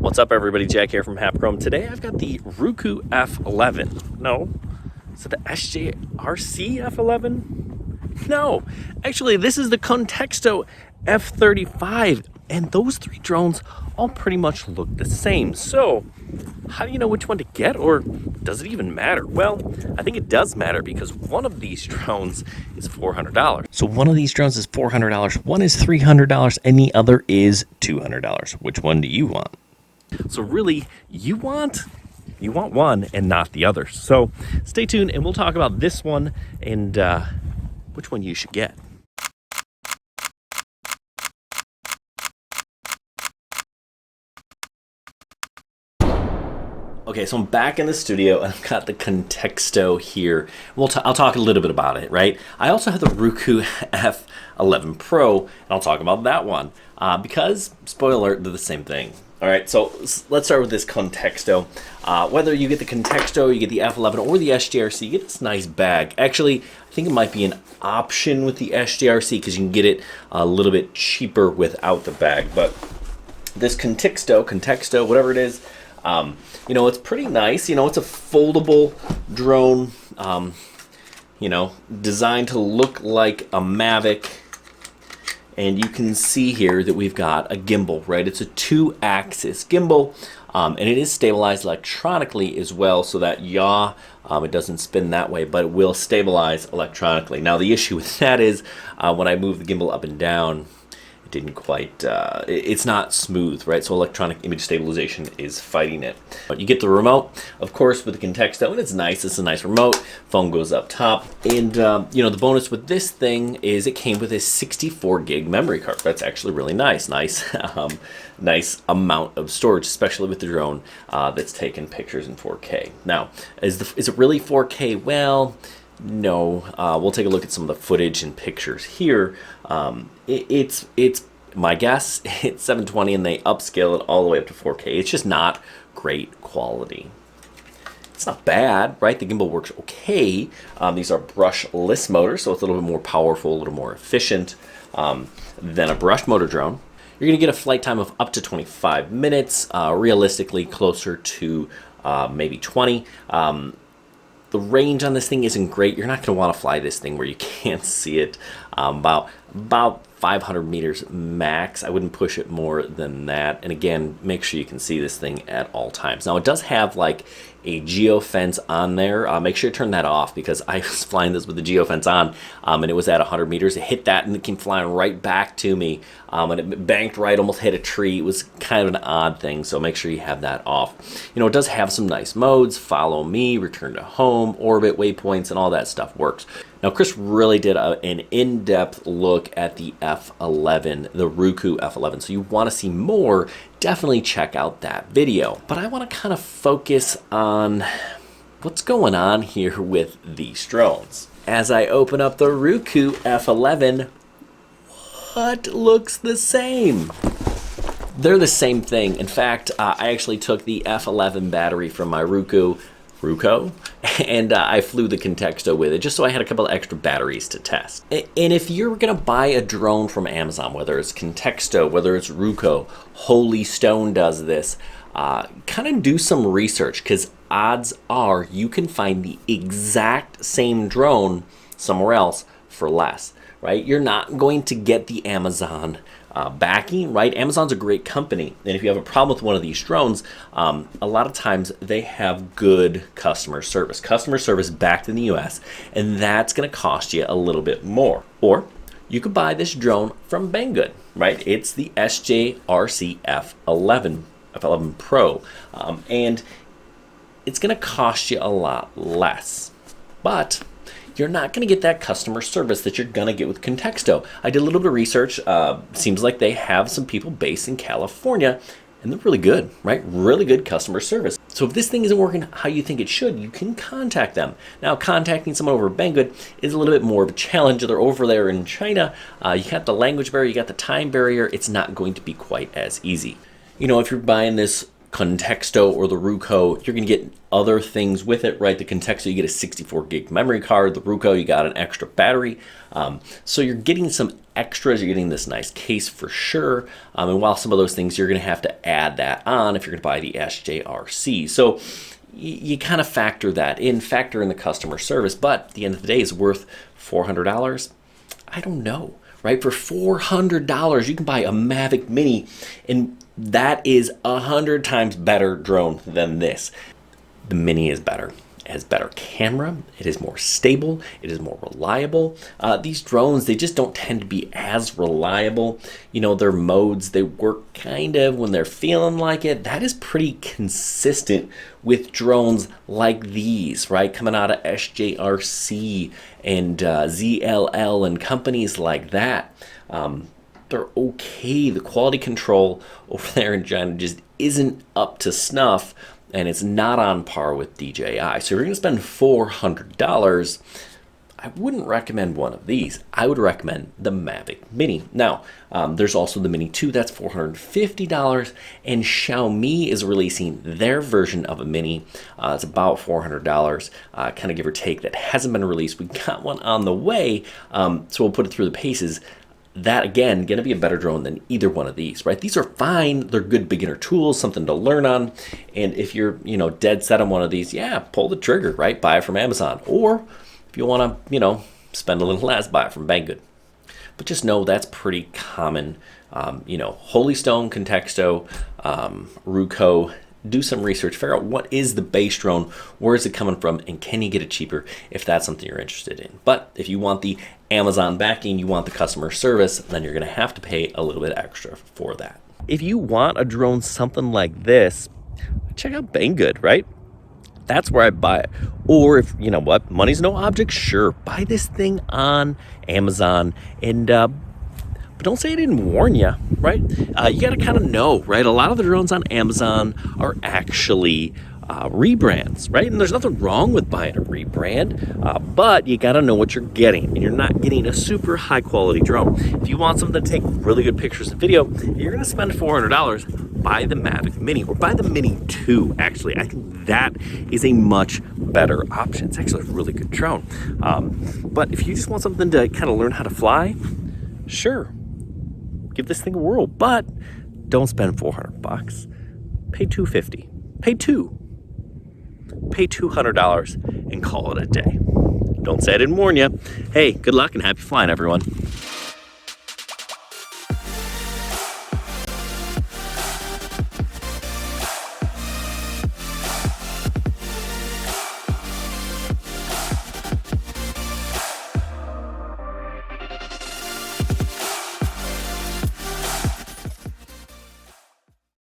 What's up, everybody? Jack here from Hapchrome. Today I've got the Roku F11. No, is it the SJRC F11? No, actually this is the Contexto F35, and those three drones all pretty much look the same. So how do you know which one to get, or does it even matter? Well, I think it does matter because one of these drones is $400. So one of these drones is $400, one is $300, and the other is $200. Which one do you want? So really, you want one and not the other. So stay tuned and we'll talk about this one and which one you should get. Okay, so I'm back in the studio and I've got the Contexto here. I'll talk a little bit about it, right? I also have the Roku F11 Pro, and I'll talk about that one because, spoiler alert, they're the same thing. All right, so let's start with this Contexto. Whether you get the Contexto, you get the F11, or the SJRC, you get this nice bag. Actually, I think it might be an option with the SJRC because you can get it a little bit cheaper without the bag. But this Contexto, whatever it is, you know, it's pretty nice. You know, it's a foldable drone, you know, designed to look like a Mavic. And you can see here that we've got a gimbal, right? It's a 2-axis gimbal, and it is stabilized electronically as well, so that yaw, it doesn't spin that way, but it will stabilize electronically. Now, the issue with that is when I move the gimbal up and down, it didn't quite, it's not smooth, right? So electronic image stabilization is fighting it. But you get the remote, of course, with the Contexto, and it's nice. It's a nice remote. Phone goes up top. And, you know, the bonus with this thing is it came with a 64 gig memory card. That's actually really nice. Nice amount of storage, especially with the drone that's taking pictures in 4K. Now, is it really 4K? Well, no. We'll take a look at some of the footage and pictures here. It's my guess, it's 720 and they upscale it all the way up to 4K. It's just not great quality. It's not bad, right? The gimbal works okay. These are brushless motors, so it's a little bit more powerful, a little more efficient than a brush motor drone. You're going to get a flight time of up to 25 minutes, realistically closer to maybe 20. The range on this thing isn't great. You're not going to want to fly this thing where you can't see it. About 500 meters max. I wouldn't push it more than that. And again, make sure you can see this thing at all times. Now, it does have like a geofence on there. Make sure you turn that off because I was flying this with the geofence on and it was at 100 meters. It hit that and it came flying right back to me and it banked right, almost hit a tree. It was kind of an odd thing, so make sure you have that off. You know, it does have some nice modes, follow me, return to home, orbit, waypoints, and all that stuff works. Now, Chris really did an in-depth look at the F11, the Roku F11. So you want to see more, definitely check out that video. But I want to kind of focus on what's going on here with these drones. As I open up the Roku F11, what looks the same? They're the same thing. In fact, I actually took the F11 battery from my Roku, and I flew the Contexto with it just so I had a couple of extra batteries to test. And if you're gonna buy a drone from Amazon, whether it's Contexto, whether it's Roku, Holy Stone does this, kind of do some research because odds are you can find the exact same drone somewhere else for less, right? You're not going to get the Amazon backing, right? Amazon's a great company, and if you have a problem with one of these drones, a lot of times they have good customer service backed in the US, and that's going to cost you a little bit more. Or you could buy this drone from Banggood, right? It's the SJRC F11 Pro, and it's going to cost you a lot less, but you're not going to get that customer service that you're going to get with Contexto. I did a little bit of research. Seems like they have some people based in California, and they're really good, right? Really good customer service. So if this thing isn't working how you think it should, you can contact them. Now, contacting someone over at Banggood is a little bit more of a challenge. They're over there in China. You got the language barrier, you got the time barrier. It's not going to be quite as easy. You know, if you're buying this Contexto or the Ruco, you're going to get other things with it, right? The Contexto, you get a 64 gig memory card. The Ruco, you got an extra battery. So you're getting some extras. You're getting this nice case for sure. And while some of those things, you're going to have to add that on if you're going to buy the SJRC. So you kind of factor that in, factor in the customer service. But at the end of the day, is worth $400? I don't know, right? For $400, you can buy a Mavic Mini, and that is 100 times better drone than this. The Mini is better. It has better camera. It is more stable. It is more reliable. These drones, they just don't tend to be as reliable. You know, their modes, they work kind of when they're feeling like it. That is pretty consistent with drones like these, right? Coming out of SJRC and ZLL and companies like that. They're okay. The quality control over there in China just isn't up to snuff, and it's not on par with DJI. So if you're going to spend $400, I wouldn't recommend one of these. I would recommend the Mavic Mini. Now, there's also the Mini 2, that's $450, and Xiaomi is releasing their version of a Mini. It's about $400, kind of give or take, that hasn't been released. We got one on the way, so we'll put it through the paces. That, again, going to be a better drone than either one of these, right? These are fine. They're good beginner tools, something to learn on. And if you're, dead set on one of these, yeah, pull the trigger, right? Buy it from Amazon. Or if you want to, spend a little less, buy it from Banggood. But just know that's pretty common. Holy Stone, Contexto, Ruco. Do some research, figure out what is the base drone, where is it coming from, and can you get it cheaper if that's something you're interested in. But if you want the Amazon backing, you want the customer service, then you're going to have to pay a little bit extra for that. If you want a drone something like this, check out Banggood, right? That's where I buy it. Or if, money's no object, sure, buy this thing on Amazon. And but don't say I didn't warn you, right? You got to kind of know, right? A lot of the drones on Amazon are actually rebrands, right? And there's nothing wrong with buying a rebrand, but you got to know what you're getting, and you're not getting a super high quality drone. If you want something to take really good pictures and video, you're going to spend $400. Buy the Mavic Mini, or buy the Mini 2, actually. I think that is a much better option. It's actually a really good drone. But if you just want something to kind of learn how to fly, sure, give this thing a whirl, but don't spend $400. Pay $250. Pay $200 and call it a day. Don't say I didn't warn you. Hey, good luck and happy flying, everyone.